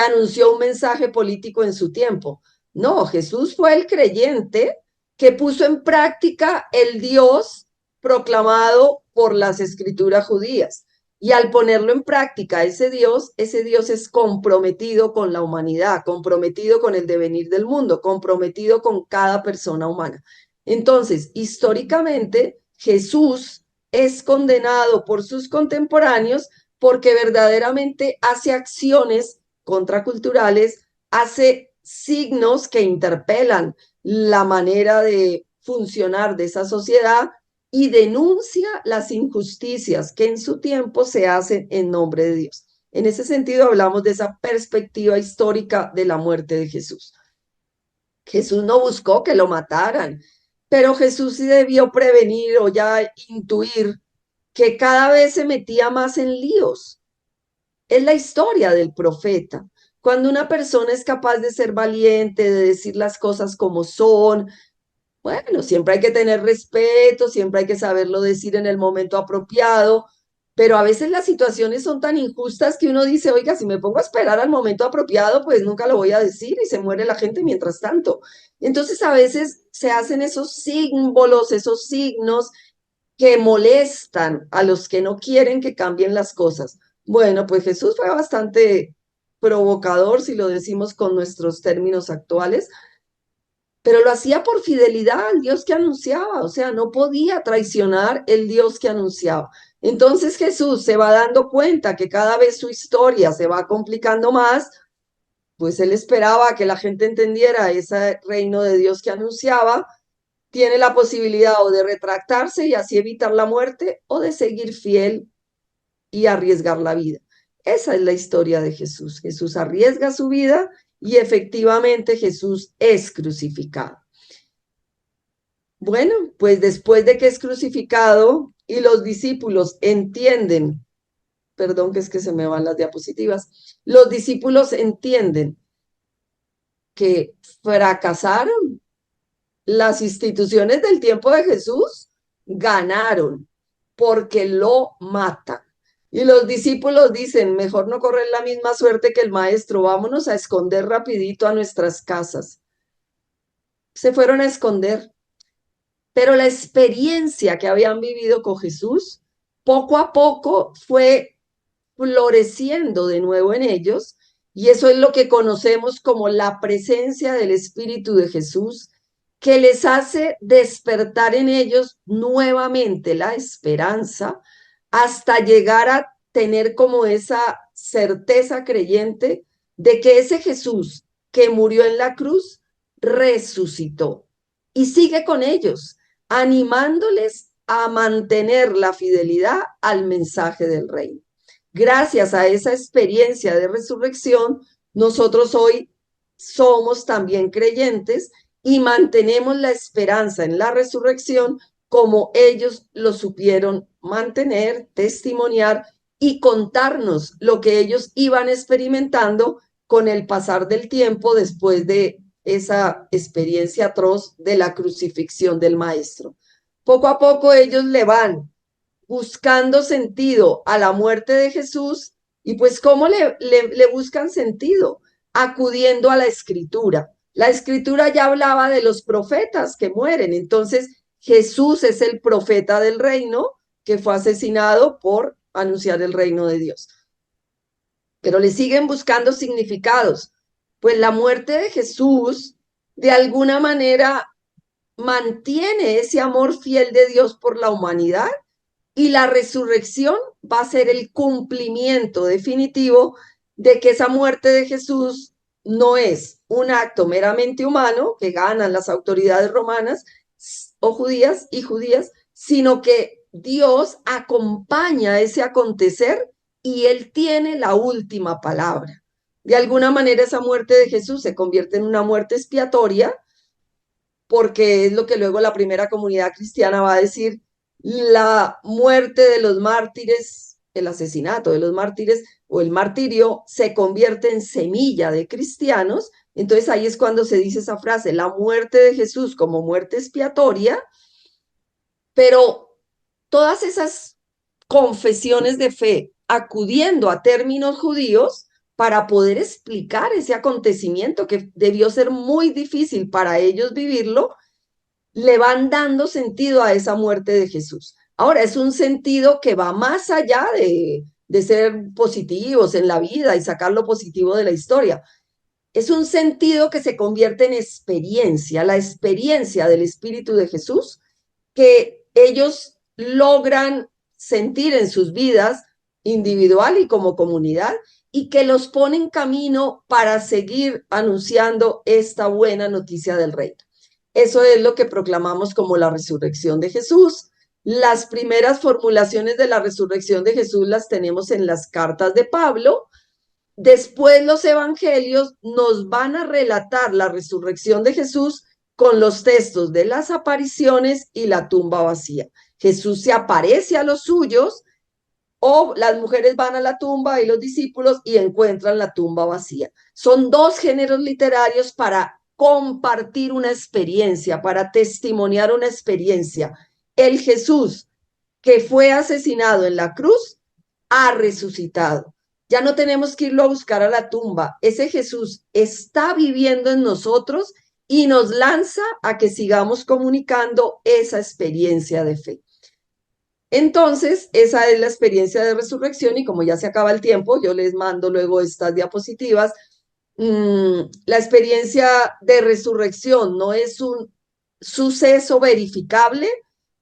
anunció un mensaje político en su tiempo. No, Jesús fue el creyente que puso en práctica el Dios proclamado por las escrituras judías. Y al ponerlo en práctica, ese Dios es comprometido con la humanidad, comprometido con el devenir del mundo, comprometido con cada persona humana. Entonces, históricamente, Jesús es condenado por sus contemporáneos porque verdaderamente hace acciones contraculturales, hace signos que interpelan la manera de funcionar de esa sociedad y denuncia las injusticias que en su tiempo se hacen en nombre de Dios. En ese sentido hablamos de esa perspectiva histórica de la muerte de Jesús. Jesús no buscó que lo mataran, pero Jesús sí debió prevenir o ya intuir que cada vez se metía más en líos. Es la historia del profeta. Cuando una persona es capaz de ser valiente, de decir las cosas como son, bueno, siempre hay que tener respeto, siempre hay que saberlo decir en el momento apropiado, pero a veces las situaciones son tan injustas que uno dice, oiga, si me pongo a esperar al momento apropiado, pues nunca lo voy a decir y se muere la gente mientras tanto. Entonces a veces se hacen esos símbolos, esos signos que molestan a los que no quieren que cambien las cosas. Bueno, pues Jesús fue bastante provocador, si lo decimos con nuestros términos actuales, pero lo hacía por fidelidad al Dios que anunciaba, o sea, no podía traicionar el Dios que anunciaba. Entonces Jesús se va dando cuenta que cada vez su historia se va complicando más, pues él esperaba que la gente entendiera ese reino de Dios que anunciaba, tiene la posibilidad o de retractarse y así evitar la muerte o de seguir fiel y arriesgar la vida. Esa es la historia de Jesús. Jesús arriesga su vida y efectivamente Jesús es crucificado. Bueno, pues después de que es crucificado y los discípulos entienden, perdón que es que se me van las diapositivas, los discípulos entienden que fracasaron. Las instituciones del tiempo de Jesús ganaron porque lo matan. Y los discípulos dicen, mejor no correr la misma suerte que el maestro, vámonos a esconder rapidito a nuestras casas. Se fueron a esconder, pero la experiencia que habían vivido con Jesús, poco a poco fue floreciendo de nuevo en ellos, y eso es lo que conocemos como la presencia del Espíritu de Jesús, que les hace despertar en ellos nuevamente la esperanza hasta llegar a tener como esa certeza creyente de que ese Jesús que murió en la cruz, resucitó y sigue con ellos, animándoles a mantener la fidelidad al mensaje del reino. Gracias a esa experiencia de resurrección, nosotros hoy somos también creyentes y mantenemos la esperanza en la resurrección como ellos lo supieron mantener, testimoniar y contarnos lo que ellos iban experimentando con el pasar del tiempo después de esa experiencia atroz de la crucifixión del Maestro. Poco a poco ellos le van buscando sentido a la muerte de Jesús y pues ¿cómo le buscan sentido? Acudiendo a la escritura. La escritura ya hablaba de los profetas que mueren, entonces Jesús es el profeta del reino que fue asesinado por anunciar el reino de Dios. Pero le siguen buscando significados, pues la muerte de Jesús de alguna manera mantiene ese amor fiel de Dios por la humanidad y la resurrección va a ser el cumplimiento definitivo de que esa muerte de Jesús no es un acto meramente humano que ganan las autoridades romanas o judías, sino que Dios acompaña ese acontecer y Él tiene la última palabra. De alguna manera esa muerte de Jesús se convierte en una muerte expiatoria, porque es lo que luego la primera comunidad cristiana va a decir: la muerte de los mártires, el asesinato de los mártires o el martirio se convierte en semilla de cristianos. Entonces ahí es cuando se dice esa frase, la muerte de Jesús como muerte expiatoria, pero todas esas confesiones de fe acudiendo a términos judíos para poder explicar ese acontecimiento que debió ser muy difícil para ellos vivirlo, le van dando sentido a esa muerte de Jesús. Ahora, es un sentido que va más allá de ser positivos en la vida y sacar lo positivo de la historia. Es un sentido que se convierte en experiencia, la experiencia del Espíritu de Jesús, que ellos logran sentir en sus vidas individual y como comunidad, y que los pone en camino para seguir anunciando esta buena noticia del reino. Eso es lo que proclamamos como la resurrección de Jesús. Las primeras formulaciones de la resurrección de Jesús las tenemos en las cartas de Pablo. Después los evangelios nos van a relatar la resurrección de Jesús con los textos de las apariciones y la tumba vacía. Jesús se aparece a los suyos, o las mujeres van a la tumba y los discípulos y encuentran la tumba vacía. Son dos géneros literarios para compartir una experiencia, para testimoniar una experiencia. El Jesús que fue asesinado en la cruz ha resucitado. Ya no tenemos que irlo a buscar a la tumba. Ese Jesús está viviendo en nosotros y nos lanza a que sigamos comunicando esa experiencia de fe. Entonces, esa es la experiencia de resurrección y como ya se acaba el tiempo, yo les mando luego estas diapositivas. La experiencia de resurrección no es un suceso verificable,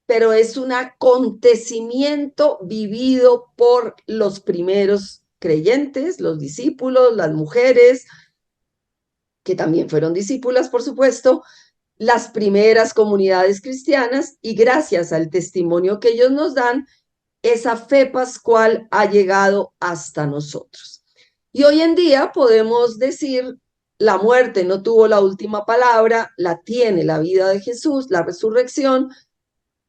pero es un acontecimiento vivido por los primeros creyentes, los discípulos, las mujeres, que también fueron discípulas, por supuesto, las primeras comunidades cristianas, y gracias al testimonio que ellos nos dan, esa fe pascual ha llegado hasta nosotros. Y hoy en día podemos decir, la muerte no tuvo la última palabra, la tiene la vida de Jesús, la resurrección,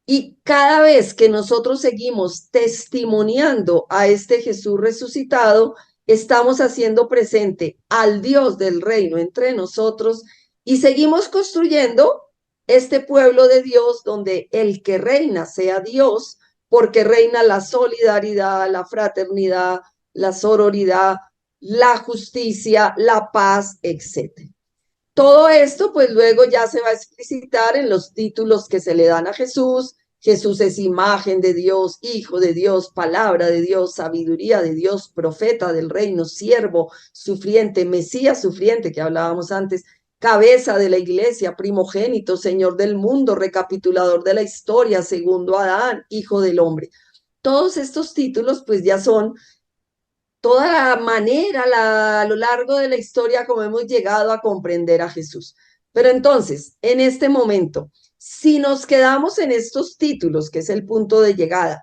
y cada vez que nosotros seguimos testimoniando a este Jesús resucitado, estamos haciendo presente al Dios del reino entre nosotros y seguimos construyendo este pueblo de Dios donde el que reina sea Dios, porque reina la solidaridad, la fraternidad, la sororidad, la justicia, la paz, etc. Todo esto, pues luego ya se va a explicitar en los títulos que se le dan a Jesús. Jesús es imagen de Dios, hijo de Dios, palabra de Dios, sabiduría de Dios, profeta del reino, siervo sufriente, Mesías sufriente, que hablábamos antes, cabeza de la iglesia, primogénito, Señor del mundo, recapitulador de la historia, segundo Adán, hijo del hombre. Todos estos títulos, pues ya son toda la manera, a lo largo de la historia, como hemos llegado a comprender a Jesús. Pero entonces, en este momento, si nos quedamos en estos títulos, que es el punto de llegada,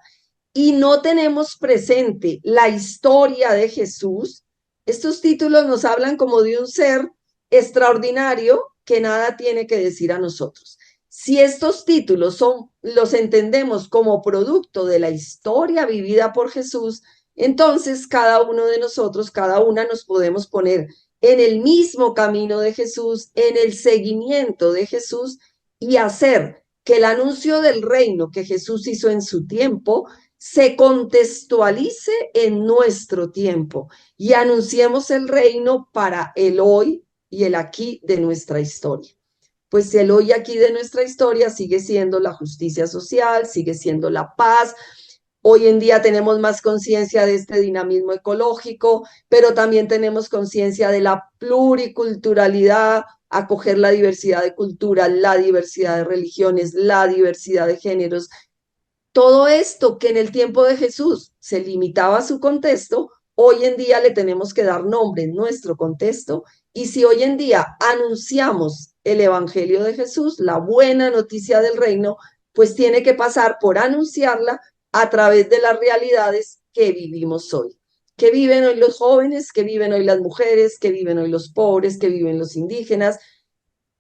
y no tenemos presente la historia de Jesús, estos títulos nos hablan como de un ser extraordinario que nada tiene que decir a nosotros. Si estos títulos los entendemos como producto de la historia vivida por Jesús, entonces cada uno de nosotros, cada una nos podemos poner en el mismo camino de Jesús, en el seguimiento de Jesús y hacer que el anuncio del reino que Jesús hizo en su tiempo se contextualice en nuestro tiempo y anunciemos el reino para el hoy y el aquí de nuestra historia. Pues el hoy y aquí de nuestra historia sigue siendo la justicia social, sigue siendo la paz. Hoy en día tenemos más conciencia de este dinamismo ecológico, pero también tenemos conciencia de la pluriculturalidad, acoger la diversidad de culturas, la diversidad de religiones, la diversidad de géneros. Todo esto que en el tiempo de Jesús se limitaba a su contexto, hoy en día le tenemos que dar nombre en nuestro contexto. Y si hoy en día anunciamos el Evangelio de Jesús, la buena noticia del reino, pues tiene que pasar por anunciarla a través de las realidades que vivimos hoy. Que viven hoy los jóvenes, que viven hoy las mujeres, que viven hoy los pobres, que viven los indígenas.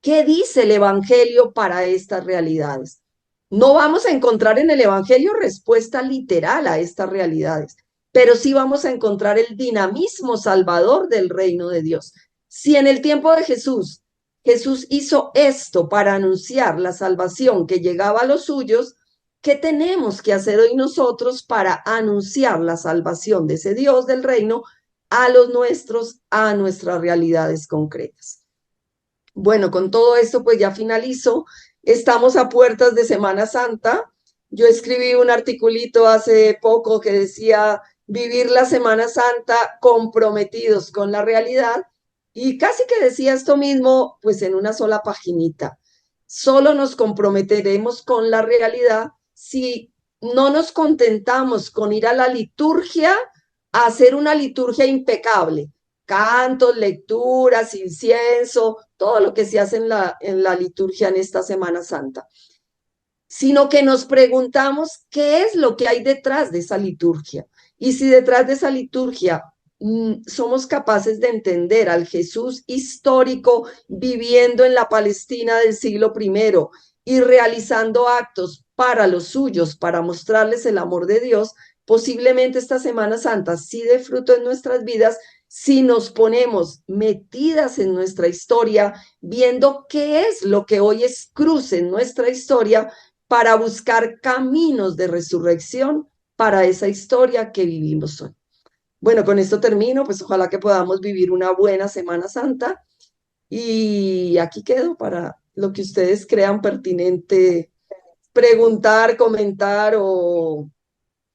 ¿Qué dice el Evangelio para estas realidades? No vamos a encontrar en el Evangelio respuesta literal a estas realidades, pero sí vamos a encontrar el dinamismo salvador del reino de Dios. Si en el tiempo de Jesús, Jesús hizo esto para anunciar la salvación que llegaba a los suyos, ¿qué tenemos que hacer hoy nosotros para anunciar la salvación de ese Dios del reino a los nuestros, a nuestras realidades concretas? Bueno, con todo esto pues ya finalizo. Estamos a puertas de Semana Santa. Yo escribí un articulito hace poco que decía vivir la Semana Santa comprometidos con la realidad y casi que decía esto mismo pues en una sola paginita. Solo nos comprometeremos con la realidad si no nos contentamos con ir a la liturgia a hacer una liturgia impecable, cantos, lecturas, incienso, todo lo que se hace en la liturgia en esta Semana Santa, sino que nos preguntamos qué es lo que hay detrás de esa liturgia. Y si detrás de esa liturgia somos capaces de entender al Jesús histórico viviendo en la Palestina del siglo I y realizando actos para los suyos, para mostrarles el amor de Dios, posiblemente esta Semana Santa sí dé fruto en nuestras vidas si nos ponemos metidas en nuestra historia, viendo qué es lo que hoy es cruz en nuestra historia para buscar caminos de resurrección para esa historia que vivimos hoy. Bueno, con esto termino, pues ojalá que podamos vivir una buena Semana Santa y aquí quedo para lo que ustedes crean pertinente preguntar, comentar o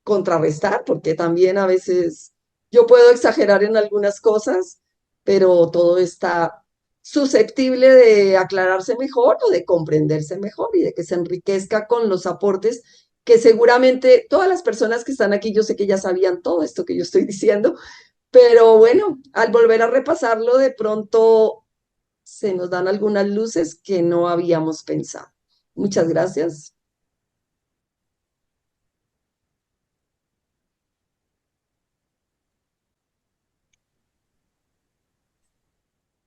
contrarrestar, porque también a veces yo puedo exagerar en algunas cosas, pero todo está susceptible de aclararse mejor o de comprenderse mejor y de que se enriquezca con los aportes que seguramente todas las personas que están aquí, yo sé que ya sabían todo esto que yo estoy diciendo, pero bueno, al volver a repasarlo, de pronto se nos dan algunas luces que no habíamos pensado. Muchas gracias.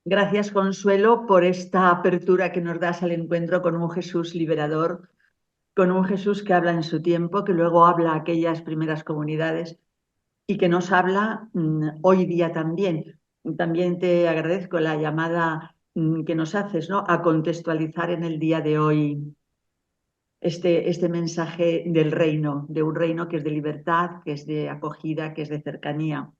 Gracias, Consuelo, por esta apertura que nos das al encuentro con un Jesús liberador, con un Jesús que habla en su tiempo, que luego habla a aquellas primeras comunidades y que nos habla hoy día también. También te agradezco la llamada que nos haces, ¿no?, a contextualizar en el día de hoy este mensaje del reino, de un reino que es de libertad, que es de acogida, que es de cercanía.